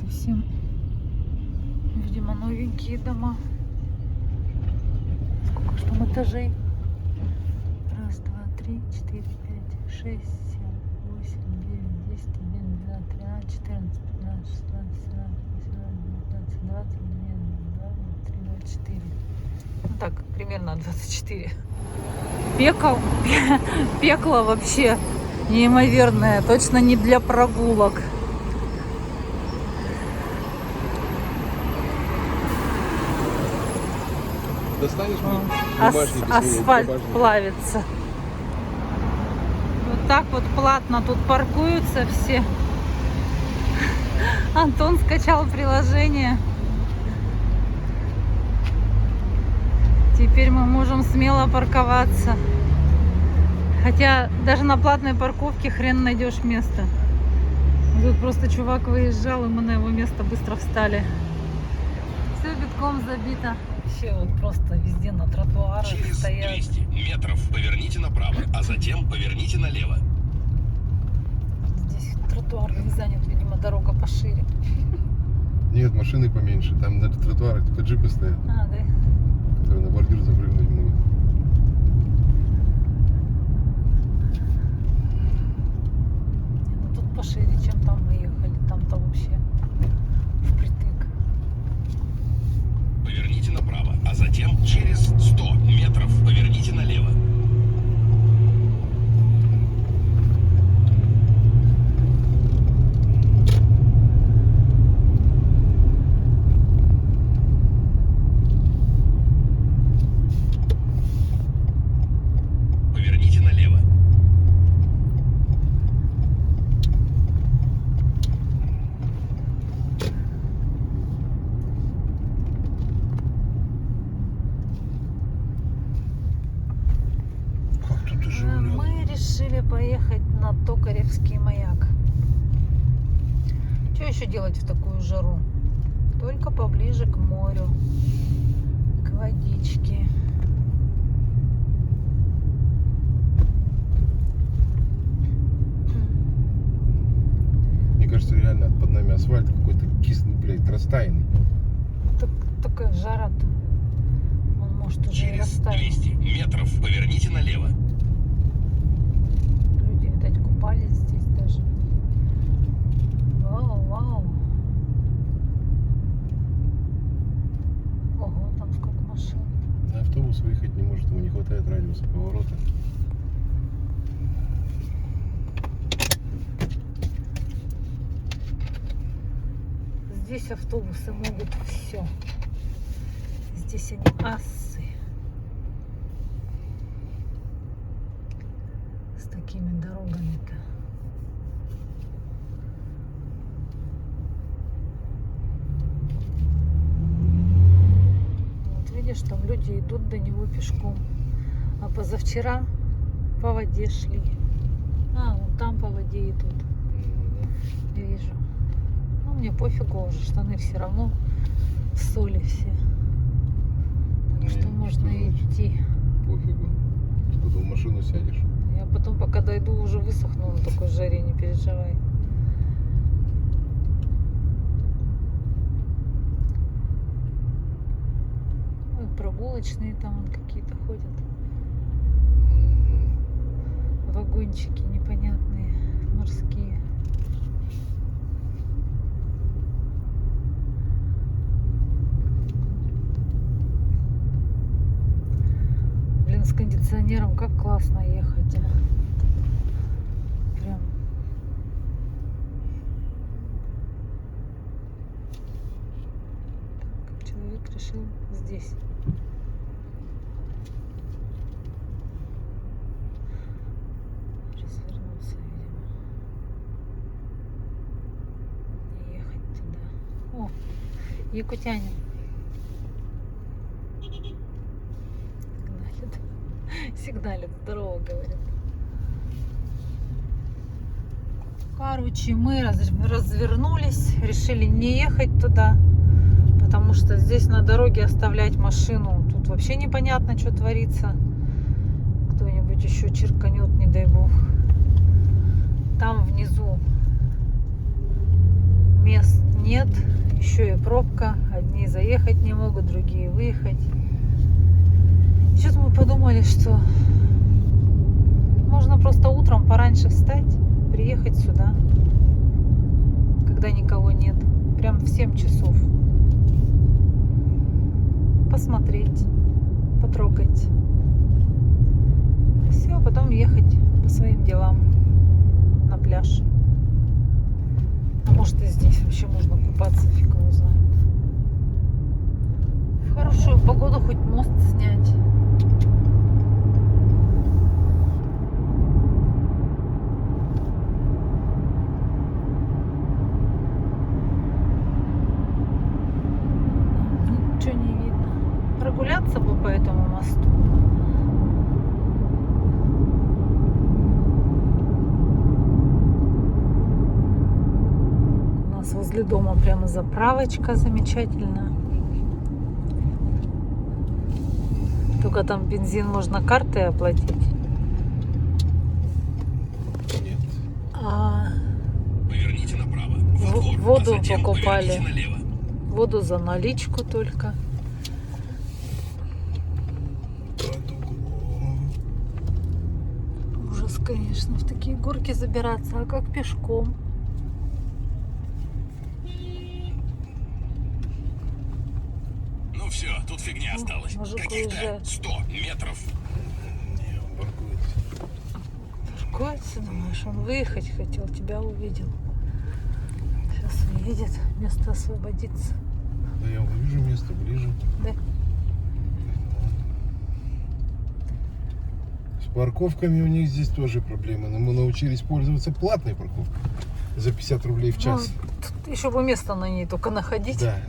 Совсем, видимо, новенькие дома. Сколько ж там этажей? Раз, два, три, 4, 5, 6, 7, 8, 9, 10, 11, 12, 13, 14, 15, 16, 17, 18, 19, 20, 21, 24. Ну так, примерно 24. Пекло вообще неимоверное. Точно не для прогулок. Достанешь Асфальт плавится. Вот так вот платно тут паркуются все. Антон скачал приложение. Теперь мы можем смело парковаться. Хотя даже на платной парковке хрен найдешь место. Тут просто чувак выезжал, и мы на его место быстро встали. Все битком забито. Вообще вот просто везде на тротуарах Через стоят. 200 метров поверните направо, а затем поверните налево. Здесь тротуар не занят, видимо, дорога пошире. Нет, машины поменьше. Там на тротуаре только джипы стоят, А, да. которые на бордюр запрыгнуть могут. Ну тут пошире, чем там мы ехали. Там-то вообще впритык. Поверните направо, а затем через 100 метров поверните налево. решили поехать на Токаревский маяк. Что еще делать в такую жару? Только поближе к морю, к водичке. Мне кажется, реально под нами асфальт какой-то кислый, блядь, растаянный. Такая жара-то. Он может уже и Через растаять. 200 метров поверните налево. Люди, видать, купались здесь даже. Вау, вау. Ого, там сколько машин. На автобус выехать не может, ему не хватает радиуса поворота. Здесь автобусы могут все. Здесь они ассы. С такими дорогами-то. Вот видишь, там люди идут до него пешком. А позавчера по воде шли. Вон там по воде идут. Вижу. Ну, мне пофигу уже, штаны все равно в соли все. Так что можно идти. Пофигу. Что-то в машину сядешь. Я потом, пока дойду, уже высохну на такой жаре, не переживай. Ой, прогулочные там вон какие-то ходят. Вагончики непонятные, морские. Блин, с кондиционером как классно ехать, а. Прям. Так, человек решил здесь. Развернулся, видимо. Не ехать туда. О, якутянин. Сигналит, здорово, говорят. Короче, мы развернулись, решили не ехать туда, потому что здесь на дороге оставлять машину. Тут вообще непонятно, что творится. Кто-нибудь еще черканет, не дай бог. Там внизу мест нет, еще и пробка. Одни заехать не могут, другие выехать. Что-то мы подумали, что можно просто утром пораньше встать, приехать сюда, когда никого нет, прям в 7 часов. Посмотреть, потрогать. Все, а потом ехать по своим делам на пляж. А может, и здесь вообще можно купаться, фиг его знает. В хорошую погоду хоть мост снять. Ничего не видно. Прогуляться бы по этому мосту. У нас возле дома прямо заправочка замечательная. Только там бензин можно картой оплатить. Нет. А Поверните направо. Во двор, воду а затем покупали. поверните налево. воду за наличку только. Ужас, конечно, в такие горки забираться, а как пешком? Ну все, тут фигня осталась. мужик Каких-то уезжает. 100 метров. Не, он паркуется. Паркуется, думаешь, он выехать хотел, тебя увидел. Сейчас уедет, место освободится. Да я увижу место ближе. Да? С парковками у них здесь тоже проблемы. Но мы научились пользоваться платной парковкой за 50 рублей в час. Ну, тут еще бы место на ней только находить. Да.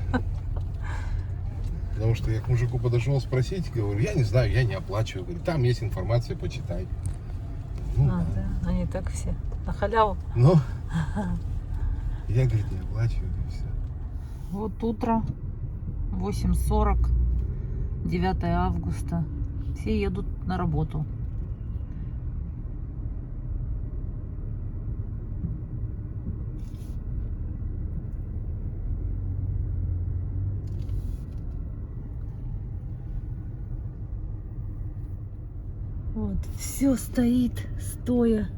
Потому что я к мужику подошел спросить, говорю, я не знаю, я не оплачиваю. Говорю, там есть информация, почитай. А, да? Они так все на халяву. Ну, я, говорит, не оплачиваю, и все. Вот утро, 8:40, 9 августа. Все едут на работу. Вот, все стоит стоя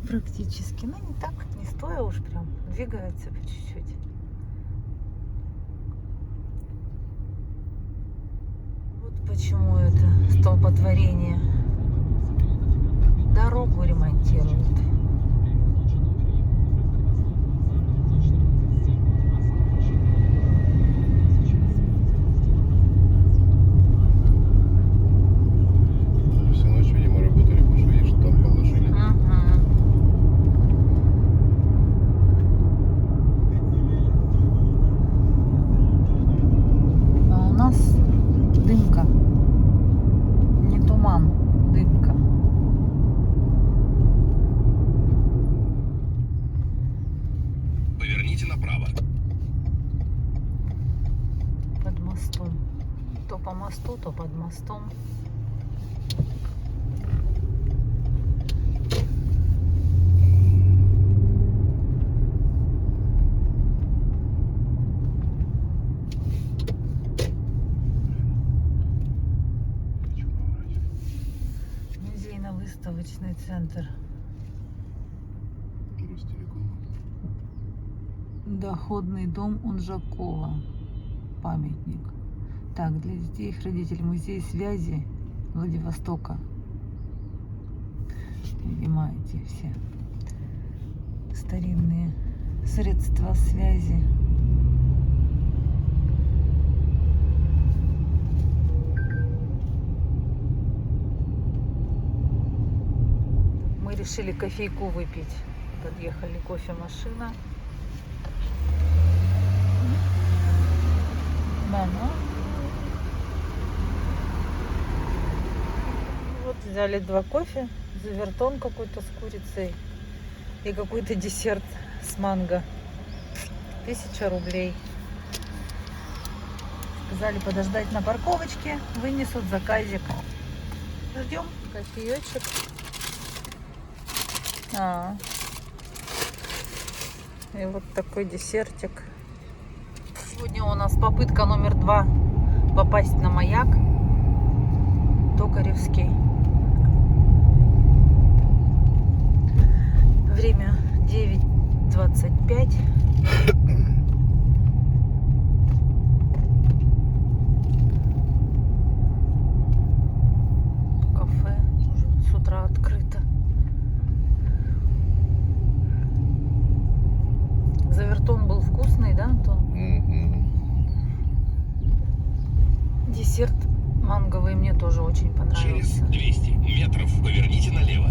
практически. Ну, не так, не стоя уж прям, двигается по чуть-чуть. Вот почему это столпотворение. Дорогу ремонтируют. Всю ночь, видимо, работали, потому что, видишь, там положили. А у нас дымка. Не туман, дымка. Поверните направо. Под мостом. То по мосту, то под мостом. Музейно-выставочный центр. Ростелеком. Доходный дом Унжакова. Памятник. Так, для детей их родителей музей связи Владивостока. Видимо, эти все старинные средства связи. Мы решили кофейку выпить. Подъехали, кофемашина. Мама. Вот взяли 2 кофе, завертон какой-то с курицей и какой-то десерт с манго. 1000 рублей. Сказали подождать на парковочке, вынесут заказик. Ждем кофеечек. И вот такой десертик. Сегодня у нас попытка номер 2 попасть на маяк Токаревский. Время 9:25. Кафе уже с утра открыто. Завертон был вкусный, да, Антон? Десерт манговый мне тоже очень Через понравился. 200 метров поверните налево.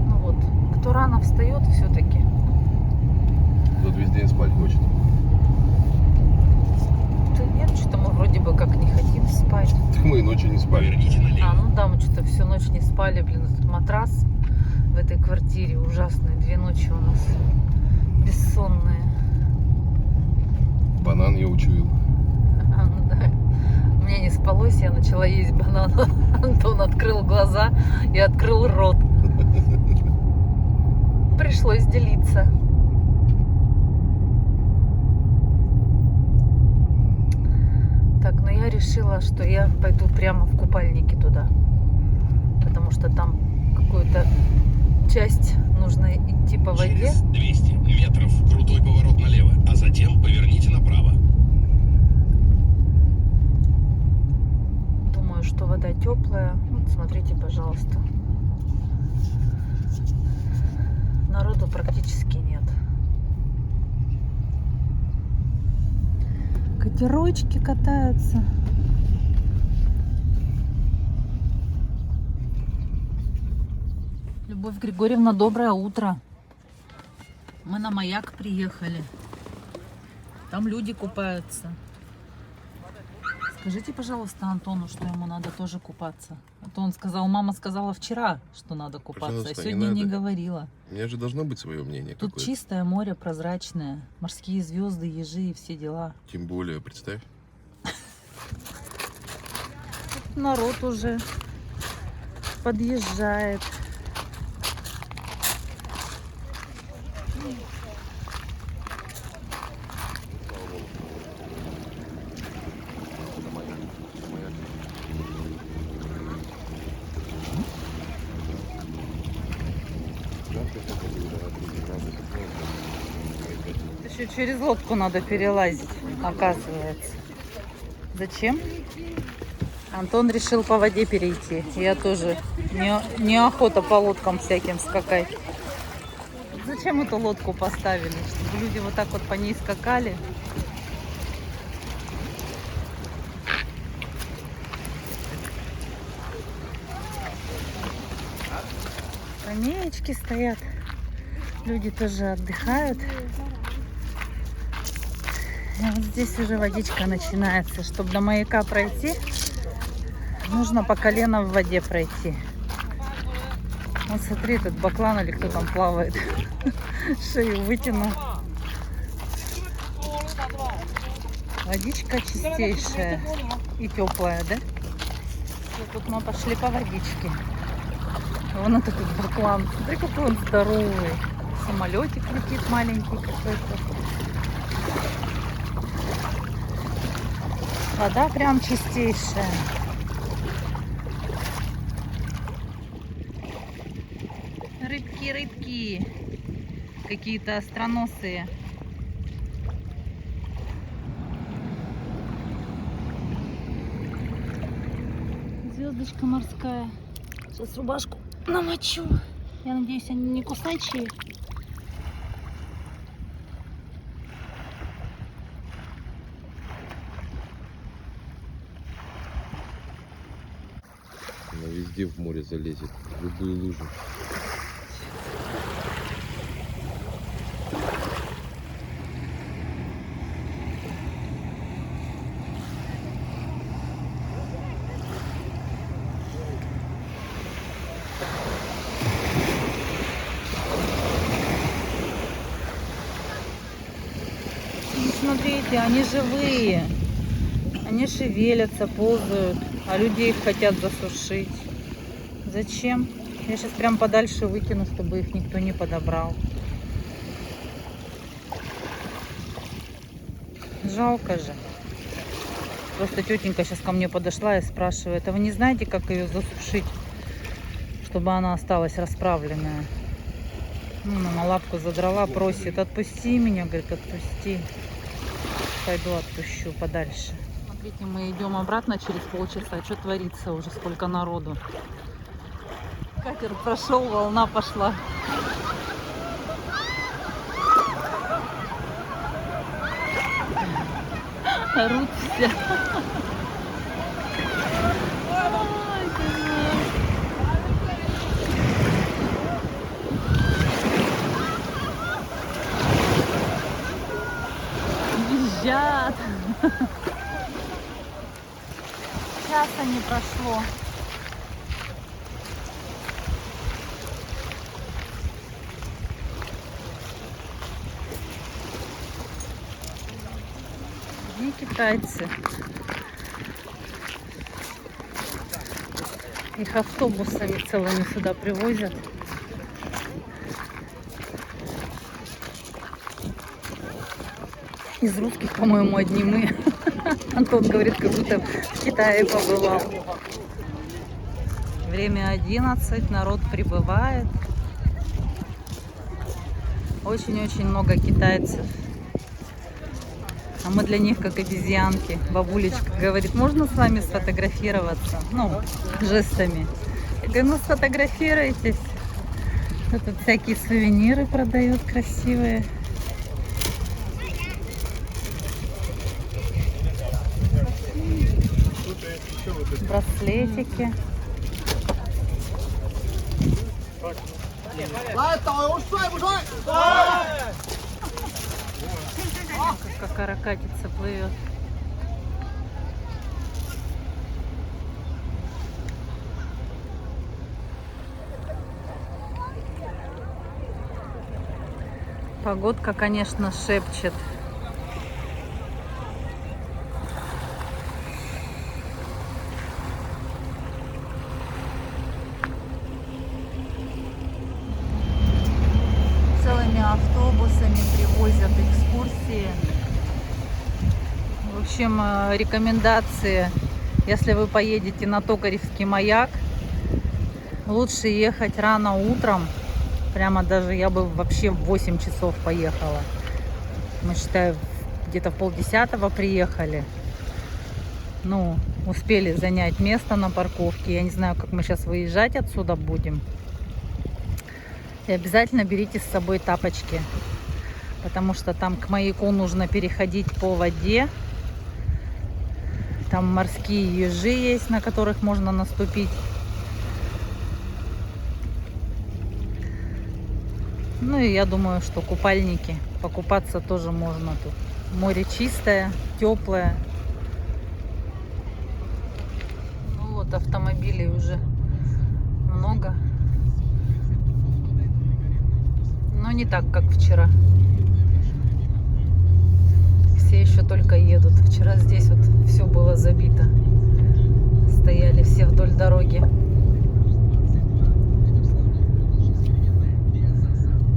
Ну вот, кто рано встает, все-таки. Тот весь день спать хочет. Да нет, что-то мы вроде бы как не хотим спать. Так мы и ночью не спали. Поверните налево. Ну да, мы что-то всю ночь не спали, блин, этот матрас в этой квартире ужасный. 2 ночи у нас бессонные. Банан я учуял. Ну да. Мне не спалось, я начала есть банан. Антон открыл глаза и открыл рот. Пришлось делиться. Так, но я решила, что я пойду прямо в купальники туда. Потому что там какую-то часть нужно идти по воде. Через 200 метров крутой поворот налево, а затем поверните направо. Думаю, что вода теплая. Вот смотрите, пожалуйста. Народу практически нет. Катерочки катаются. Любовь Григорьевна, доброе утро. Мы на маяк приехали. Там люди купаются. Скажите, пожалуйста, Антону, что ему надо тоже купаться. А то он сказал, мама сказала вчера, что надо купаться, Пожалуйста, а не сегодня не надо. говорила. У меня же должно быть свое мнение Тут какое-то. чистое море, прозрачное, морские звезды, ежи и все дела. Тем более, представь. Народ уже подъезжает. Еще через лодку надо перелазить, оказывается. Зачем? Антон решил по воде перейти. Я тоже. Неохота по лодкам всяким скакать. Зачем эту лодку поставили? Чтобы люди вот так вот по ней скакали. Скамеечки стоят. Люди тоже отдыхают. И вот здесь уже водичка начинается. Чтобы до маяка пройти, нужно по колено в воде пройти. Вот смотри, этот баклан или кто там плавает. Шею вытянул. Водичка чистейшая и теплая, да? И тут мы пошли по водичке. Вон этот баклан. Смотри, какой он здоровый. Самолетик летит маленький какой-то. Вода прям чистейшая. Рыбки, рыбки. Какие-то остроносые. Звездочка морская. Сейчас рубашку намочу. Я надеюсь, они не кусачие. Она везде в море залезет, в любые лужи. Ну, смотрите, они живые. Они шевелятся, ползают, а люди их хотят засушить. Зачем? Я сейчас прям подальше выкину, чтобы их никто не подобрал. Жалко же. Просто тетенька сейчас ко мне подошла и спрашивает, а вы не знаете, как ее засушить, чтобы она осталась расправленная? Ну, на лапку задрала, просит, отпусти меня, говорит, отпусти. Пойду отпущу подальше. Смотрите, мы идем обратно через полчаса. Что творится уже, сколько народу. Катер прошел, волна пошла. Орут все. Ой, класс. Визжат. Часа не прошло. И китайцы. Их автобусами целыми сюда привозят. Из русских, по-моему, одни мы. Антон говорит, как будто в Китае побывал. Время 11, народ прибывает. Очень-очень много китайцев. А мы для них как обезьянки. Бабулечка говорит, можно с вами сфотографироваться? Ну, жестами. Я говорю, ну сфотографируйтесь. Тут всякие сувениры продают красивые. Браслетики. Как каракатица плывет. Погодка, конечно, шепчет. Целыми автобусами привозят экскурсии. В общем, рекомендации, если вы поедете на Токаревский маяк, лучше ехать рано утром. Прямо даже я бы вообще в 8 часов поехала. Мы, считаю, где-то в 9:30 приехали. Ну, успели занять место на парковке. Я не знаю, как мы сейчас выезжать отсюда будем. И обязательно берите с собой тапочки. Потому что там к маяку нужно переходить по воде. Там морские ежи есть, на которых можно наступить. Ну и я думаю, что купальники. Покупаться тоже можно тут. Море чистое, теплое. Ну вот, автомобилей уже много. Но не так, как вчера. Все еще только едут. Вчера здесь вот все было забито. Стояли все вдоль дороги.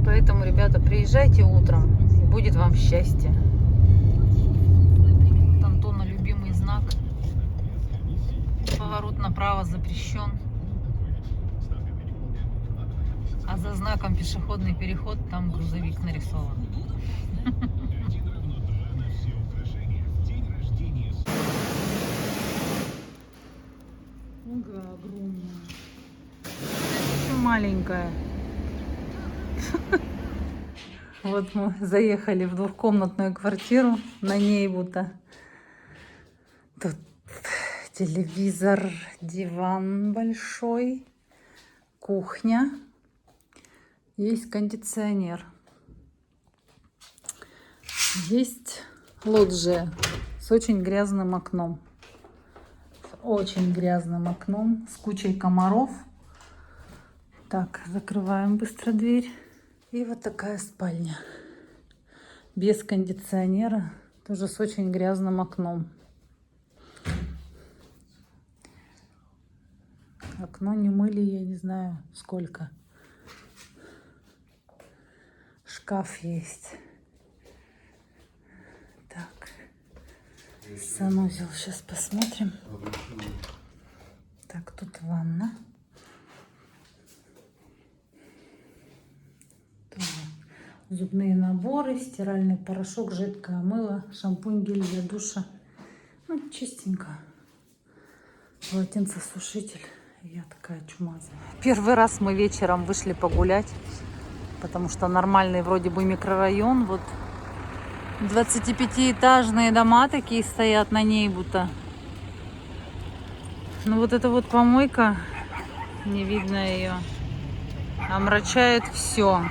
Поэтому, ребята, приезжайте утром, и будет вам счастье. Вот Антона любимый знак. Поворот направо запрещен. А за знаком пешеходный переход там грузовик нарисован. Ага, огромная. Еще маленькая. Вот мы заехали в двухкомнатную квартиру на Нейбута. Тут телевизор, диван большой, кухня, есть кондиционер, есть лоджия с очень грязным окном. Очень грязным окном, с кучей комаров. Так, закрываем быстро дверь. И вот такая спальня. Без кондиционера, тоже с очень грязным окном. Окно не мыли, я не знаю сколько. Шкаф есть. Так. Санузел, сейчас посмотрим. Так, тут ванна. Тоже зубные наборы, стиральный порошок, жидкое мыло, шампунь, гель для душа. Ну, чистенько. Полотенцесушитель. Я такая чумазая. Первый раз мы вечером вышли погулять, потому что нормальный вроде бы микрорайон. Вот 25-этажные дома такие стоят на Нейбута. Ну вот эта вот помойка, не видно ее, омрачает все.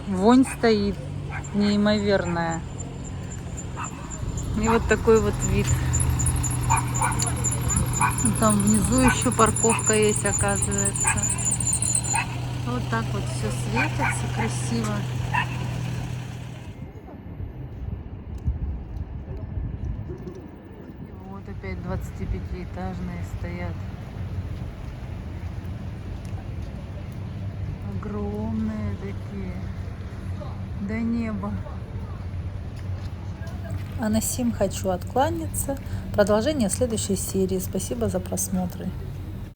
Вонь стоит неимоверная. И вот такой вот вид. Там внизу еще парковка есть, оказывается. Вот так вот все светится красиво. И вот опять 25-этажные стоят. Огромные такие. До неба. А на сим хочу откланяться. Продолжение следующей серии. Спасибо за просмотры.